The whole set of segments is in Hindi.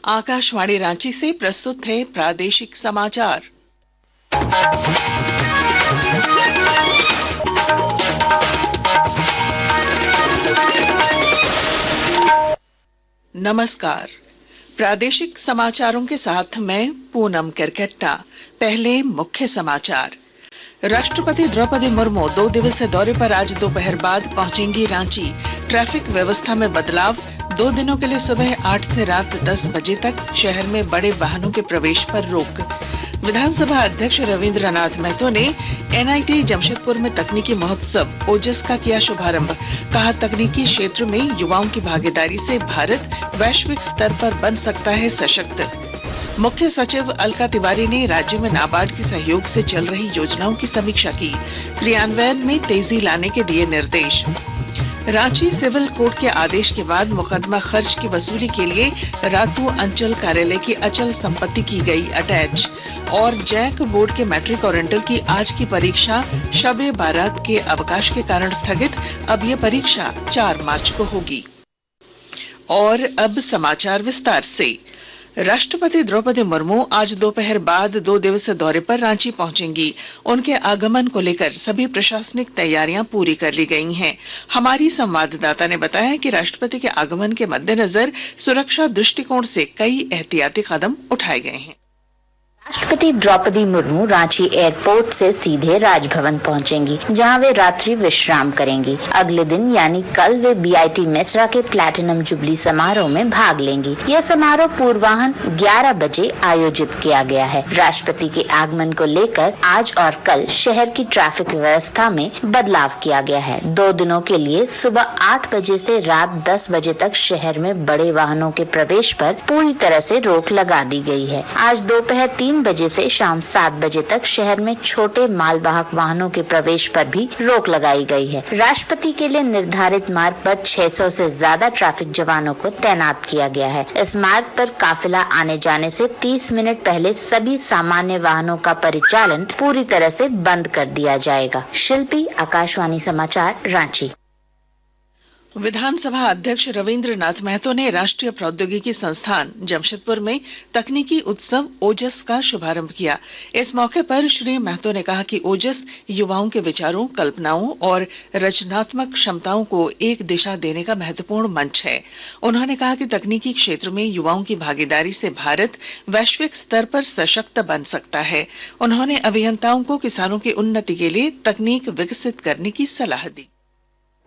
आकाशवाणी रांची से प्रस्तुत है प्रादेशिक समाचार। नमस्कार। प्रादेशिक समाचारों के साथ मैं पूनम केरकेट्टा। पहले मुख्य समाचार। राष्ट्रपति द्रौपदी मुर्मू 2 दिवसीय दौरे पर आज दोपहर बाद पहुंचेंगी रांची। ट्रैफिक व्यवस्था में बदलाव। 2 दिनों के लिए सुबह 8 से रात 10 बजे तक शहर में बड़े वाहनों के प्रवेश पर रोक। विधानसभा अध्यक्ष रविंद्रनाथ महतो ने एनआईटी जमशेदपुर में तकनीकी महोत्सव ओजस का किया शुभारंभ। कहा, तकनीकी क्षेत्र में युवाओं की भागीदारी से भारत वैश्विक स्तर पर बन सकता है सशक्त। मुख्य सचिव अलका तिवारी ने राज्य में नाबार्ड के सहयोग से चल रही योजनाओं की समीक्षा की। क्रियान्वयन में तेजी लाने के दिए निर्देश। रांची सिविल कोर्ट के आदेश के बाद मुकदमा खर्च की वसूली के लिए रातू अंचल कार्यालय की अचल संपत्ति की गई अटैच। और जैक बोर्ड के मैट्रिक और इंटर की आज की परीक्षा शबे बारात के अवकाश के कारण स्थगित। अब यह परीक्षा 4 मार्च को होगी। और अब समाचार विस्तार से। राष्ट्रपति द्रौपदी मुर्मू आज दोपहर बाद 2 दिवसीय दौरे पर रांची पहुंचेंगी। उनके आगमन को लेकर सभी प्रशासनिक तैयारियां पूरी कर ली गई हैं। हमारी संवाददाता ने बताया कि राष्ट्रपति के आगमन के मद्देनजर सुरक्षा दृष्टिकोण से कई एहतियाती कदम उठाए गए हैं। राष्ट्रपति द्रौपदी मुर्मू रांची एयरपोर्ट से सीधे राजभवन पहुंचेंगी, जहां वे रात्रि विश्राम करेंगी। अगले दिन यानी कल वे बीआईटी मेसरा के प्लैटिनम जुबली समारोह में भाग लेंगी। यह समारोह पूर्वाह्न 11 बजे आयोजित किया गया है। राष्ट्रपति के आगमन को लेकर आज और कल शहर की ट्रैफिक व्यवस्था में बदलाव किया गया है। 2 दिनों के लिए सुबह 8 बजे से रात 10 बजे तक शहर में बड़े वाहनों के प्रवेश पर पूरी तरह से रोक लगा दी गई है। आज दोपहर 3 बजे से शाम 7 बजे तक शहर में छोटे मालवाहक वाहनों के प्रवेश पर भी रोक लगाई गई है। राष्ट्रपति के लिए निर्धारित मार्ग पर 600 से ज्यादा ट्रैफिक जवानों को तैनात किया गया है। इस मार्ग पर काफिला आने जाने से 30 मिनट पहले सभी सामान्य वाहनों का परिचालन पूरी तरह से बंद कर दिया जाएगा। शिल्पी, आकाशवाणी समाचार, रांची। विधानसभा अध्यक्ष रविंद्रनाथ महतो ने राष्ट्रीय प्रौद्योगिकी संस्थान जमशेदपुर में तकनीकी उत्सव ओजस का शुभारंभ किया। इस मौके पर श्री महतो ने कहा कि ओजस युवाओं के विचारों, कल्पनाओं और रचनात्मक क्षमताओं को एक दिशा देने का महत्वपूर्ण मंच है। उन्होंने कहा कि तकनीकी क्षेत्र में युवाओं की भागीदारी से भारत वैश्विक स्तर पर सशक्त बन सकता है। उन्होंने अभियंताओं को किसानों की उन्नति के लिए तकनीक विकसित करने की सलाह दी।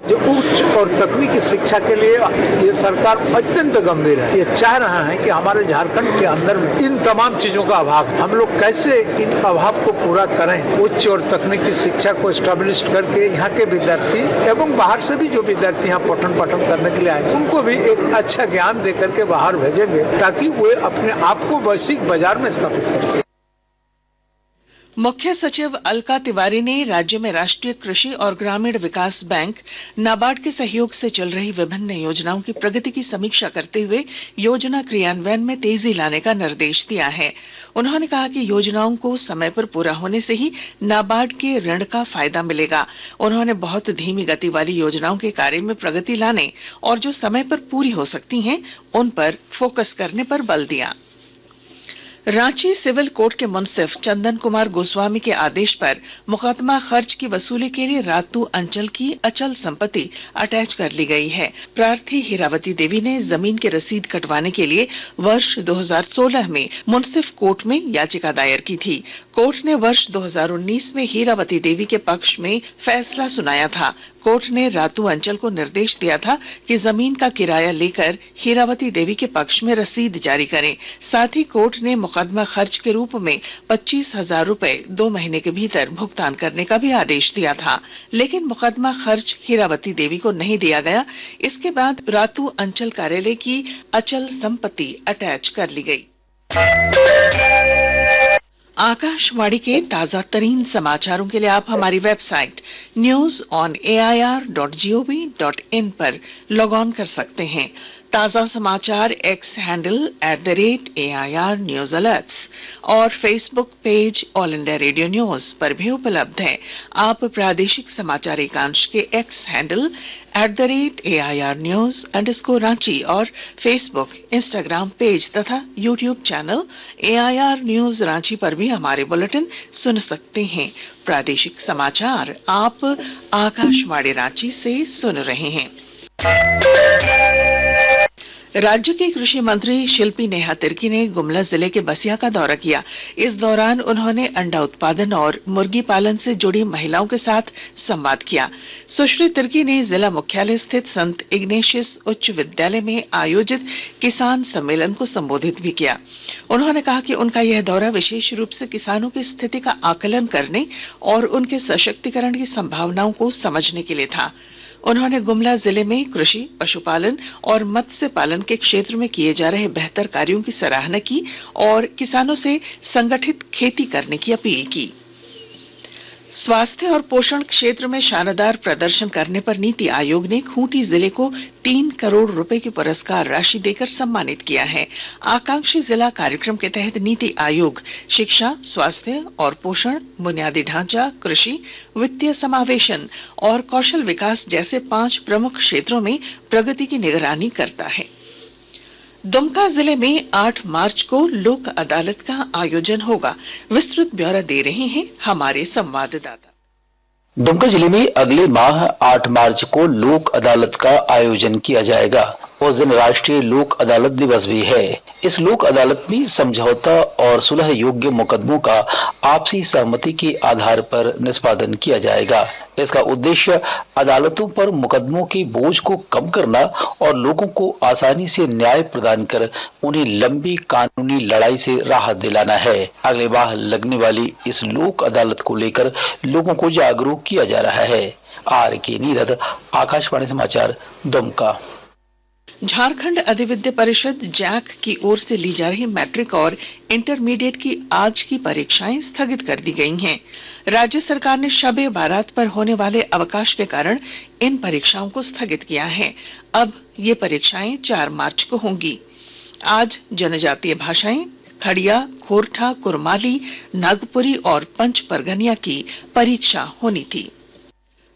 जो उच्च और तकनीकी शिक्षा के लिए ये सरकार अत्यंत गंभीर है। ये चाह रहा है कि हमारे झारखंड के अंदर में इन तमाम चीजों का अभाव, हम लोग कैसे इन अभाव को पूरा करें। उच्च और तकनीकी शिक्षा को एस्टेब्लिश करके यहाँ के विद्यार्थी एवं बाहर से भी जो विद्यार्थी यहाँ पठन पाठन करने के लिए आए, उनको भी एक अच्छा ज्ञान दे करके बाहर भेजेंगे, ताकि वे अपने आप को वैश्विक बाजार में स्थापित कर सकें। मुख्य सचिव अलका तिवारी ने राज्य में राष्ट्रीय कृषि और ग्रामीण विकास बैंक नाबार्ड के सहयोग से चल रही विभिन्न योजनाओं की प्रगति की समीक्षा करते हुए योजना क्रियान्वयन में तेजी लाने का निर्देश दिया है। उन्होंने कहा कि योजनाओं को समय पर पूरा होने से ही नाबार्ड के ऋण का फायदा मिलेगा। उन्होंने बहुत धीमी गति वाली योजनाओं के कार्य में प्रगति लाने और जो समय पर पूरी हो सकती हैं, उन पर फोकस करने पर बल दिया। रांची सिविल कोर्ट के मुंसिफ चंदन कुमार गोस्वामी के आदेश पर मुकदमा खर्च की वसूली के लिए रातू अंचल की अचल संपत्ति अटैच कर ली गई है। प्रार्थी हीरावती देवी ने जमीन की रसीद कटवाने के लिए वर्ष 2016 में मुंसिफ कोर्ट में याचिका दायर की थी। कोर्ट ने वर्ष 2019 में हीरावती देवी के पक्ष में फैसला सुनाया था। कोर्ट ने रातू अंचल को निर्देश दिया था कि जमीन का किराया लेकर हीरावती देवी के पक्ष में रसीद जारी करें। साथ ही कोर्ट ने मुकदमा खर्च के रूप में 25,000 रुपए 2 महीने के भीतर भुगतान करने का भी आदेश दिया था, लेकिन मुकदमा खर्च हीरावती देवी को नहीं दिया गया। इसके बाद रातू अंचल कार्यालय की अचल संपत्ति अटैच कर ली गई। आकाशवाणी के ताजा तरीन समाचारों के लिए आप हमारी वेबसाइट newsonair.gov.in पर लॉग ऑन कर सकते हैं। ताजा समाचार X handle @AIR news alerts और Facebook page All India Radio news पर भी उपलब्ध है। आप प्रादेशिक समाचार एकांश के X handle @AIR news _Ranchi और फेसबुक, इंस्टाग्राम पेज तथा YouTube channel AIR news Ranchi पर भी हमारे बुलेटिन सुन सकते हैं। प्रादेशिक समाचार आप आकाशवाणी रांची से सुन रहे हैं। राज्य के कृषि मंत्री शिल्पी नेहा तिर्की ने गुमला जिले के बसिया का दौरा किया। इस दौरान उन्होंने अंडा उत्पादन और मुर्गी पालन से जुड़ी महिलाओं के साथ संवाद किया। सुश्री तिर्की ने जिला मुख्यालय स्थित संत इग्नेशियस उच्च विद्यालय में आयोजित किसान सम्मेलन को संबोधित भी किया। उन्होंने कहा कि उनका यह दौरा विशेष रूप से किसानों की स्थिति का आकलन करने और उनके सशक्तिकरण की संभावनाओं को समझने के लिए था। उन्होंने गुमला जिले में कृषि, पशुपालन और मत्स्य पालन के क्षेत्र में किए जा रहे बेहतर कार्यों की सराहना की और किसानों से संगठित खेती करने की अपील की। स्वास्थ्य और पोषण क्षेत्र में शानदार प्रदर्शन करने पर नीति आयोग ने खूंटी जिले को 3 करोड़ रुपए की पुरस्कार राशि देकर सम्मानित किया है। आकांक्षी जिला कार्यक्रम के तहत नीति आयोग शिक्षा, स्वास्थ्य और पोषण, बुनियादी ढांचा, कृषि, वित्तीय समावेशन और कौशल विकास जैसे 5 प्रमुख क्षेत्रों में प्रगति की निगरानी करता है। दुमका जिले में 8 मार्च को लोक अदालत का आयोजन होगा। विस्तृत ब्यौरा दे रहे हैं हमारे संवाददाता। दुमका जिले में अगले माह 8 मार्च को लोक अदालत का आयोजन किया जाएगा। उस दिन राष्ट्रीय लोक अदालत दिवस भी है। इस लोक अदालत में समझौता और सुलह योग्य मुकदमों का आपसी सहमति के आधार पर निष्पादन किया जाएगा। इसका उद्देश्य अदालतों पर मुकदमों के बोझ को कम करना और लोगों को आसानी से न्याय प्रदान कर उन्हें लंबी कानूनी लड़ाई से राहत दिलाना है। अगले माह लगने वाली इस लोक अदालत को लेकर लोगों को जागरूक किया जा रहा है। RK नीरद, आकाशवाणी समाचार, दुमका। झारखंड अधिविद्य परिषद जैक की ओर से ली जा रही मैट्रिक और इंटरमीडिएट की आज की परीक्षाएं स्थगित कर दी गई हैं। राज्य सरकार ने शब-ए बारात पर होने वाले अवकाश के कारण इन परीक्षाओं को स्थगित किया है। अब ये परीक्षाएं 4 मार्च को होंगी। आज जनजातीय भाषाएं खड़िया, खोरठा, कुरमाली, नागपुरी और पंच परगनिया की परीक्षा होनी थी।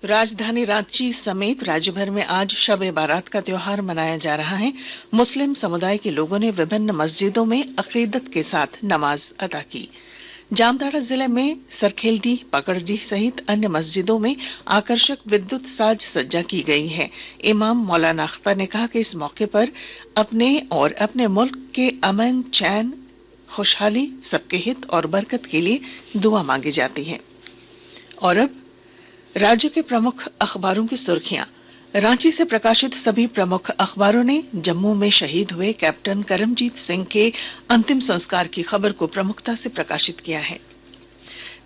राजधानी रांची समेत राज्य भर में आज शब-ए बारात का त्योहार मनाया जा रहा है। मुस्लिम समुदाय के लोगों ने विभिन्न मस्जिदों में अकीदत के साथ नमाज अदा की। जामताड़ा जिले में सरखेलडी, पकड़जी सहित अन्य मस्जिदों में आकर्षक विद्युत साज सज्जा की गई है। इमाम मौलाना अख्तर ने कहा कि इस मौके पर अपने और अपने मुल्क के अमन, चैन, खुशहाली, सबके हित और बरकत के लिए दुआ मांगी जाती है। और अब राज्य के प्रमुख अखबारों की सुर्खियां। रांची से प्रकाशित सभी प्रमुख अखबारों ने जम्मू में शहीद हुए कैप्टन करमजीत सिंह के अंतिम संस्कार की खबर को प्रमुखता से प्रकाशित किया है।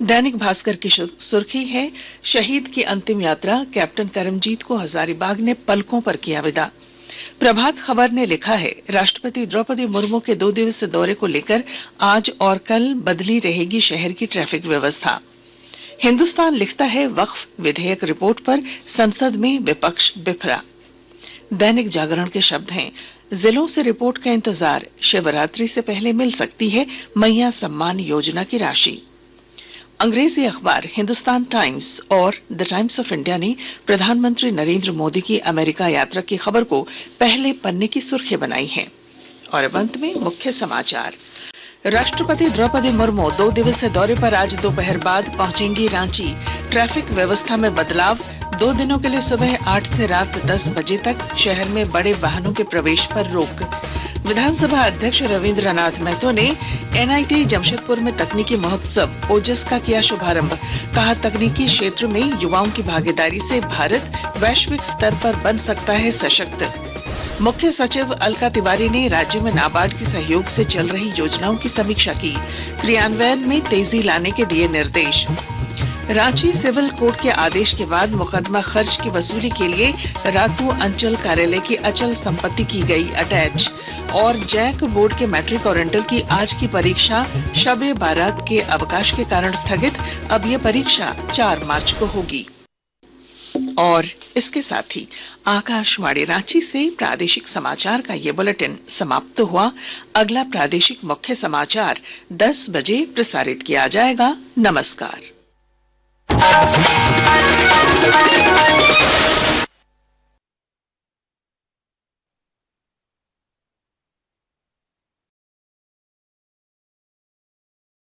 दैनिक भास्कर की सुर्खी है, शहीद की अंतिम यात्रा, कैप्टन करमजीत को हजारीबाग ने पलकों पर किया विदा। प्रभात खबर ने लिखा है, राष्ट्रपति द्रौपदी मुर्मू के 2 दिवसीय दौरे को लेकर आज और कल बदली रहेगी शहर की ट्रैफिक व्यवस्था। हिंदुस्तान लिखता है, वक्फ विधेयक रिपोर्ट पर संसद में विपक्ष बिफरा। दैनिक जागरण के शब्द हैं, जिलों से रिपोर्ट का इंतजार, शिवरात्रि से पहले मिल सकती है मैया सम्मान योजना की राशि। अंग्रेजी अखबार हिंदुस्तान टाइम्स और द टाइम्स ऑफ इंडिया ने प्रधानमंत्री नरेंद्र मोदी की अमेरिका यात्रा की खबर को पहले पन्ने की सुर्खी बनाई है। और अब अंत में मुख्य समाचार। राष्ट्रपति द्रौपदी मुर्मू 2 दिवसीय दौरे पर आज दोपहर बाद पहुंचेंगी रांची। ट्रैफिक व्यवस्था में बदलाव, 2 दिनों के लिए सुबह 8 से रात 10 बजे तक शहर में बड़े वाहनों के प्रवेश पर रोक। विधानसभा अध्यक्ष रविंद्रनाथ महतो ने NIT जमशेदपुर में तकनीकी महोत्सव ओजस का किया शुभारंभ। कहा, तकनीकी क्षेत्र में युवाओं की भागीदारी से भारत वैश्विक स्तर पर बन सकता है सशक्त। मुख्य सचिव अलका तिवारी ने राज्य में नाबार्ड के सहयोग से चल रही योजनाओं की समीक्षा की। क्रियान्वयन में तेजी लाने के दिए निर्देश। रांची सिविल कोर्ट के आदेश के बाद मुकदमा खर्च की वसूली के लिए रातू अंचल कार्यालय की अचल संपत्ति की गई अटैच। और जैक बोर्ड के मैट्रिक और इंटर की आज की परीक्षा शब-ए बारात के अवकाश के कारण स्थगित। अब ये परीक्षा 4 मार्च को होगी। और इसके साथ ही आकाशवाणी रांची से प्रादेशिक समाचार का ये बुलेटिन समाप्त हुआ। अगला प्रादेशिक मुख्य समाचार 10 बजे प्रसारित किया जाएगा। नमस्कार।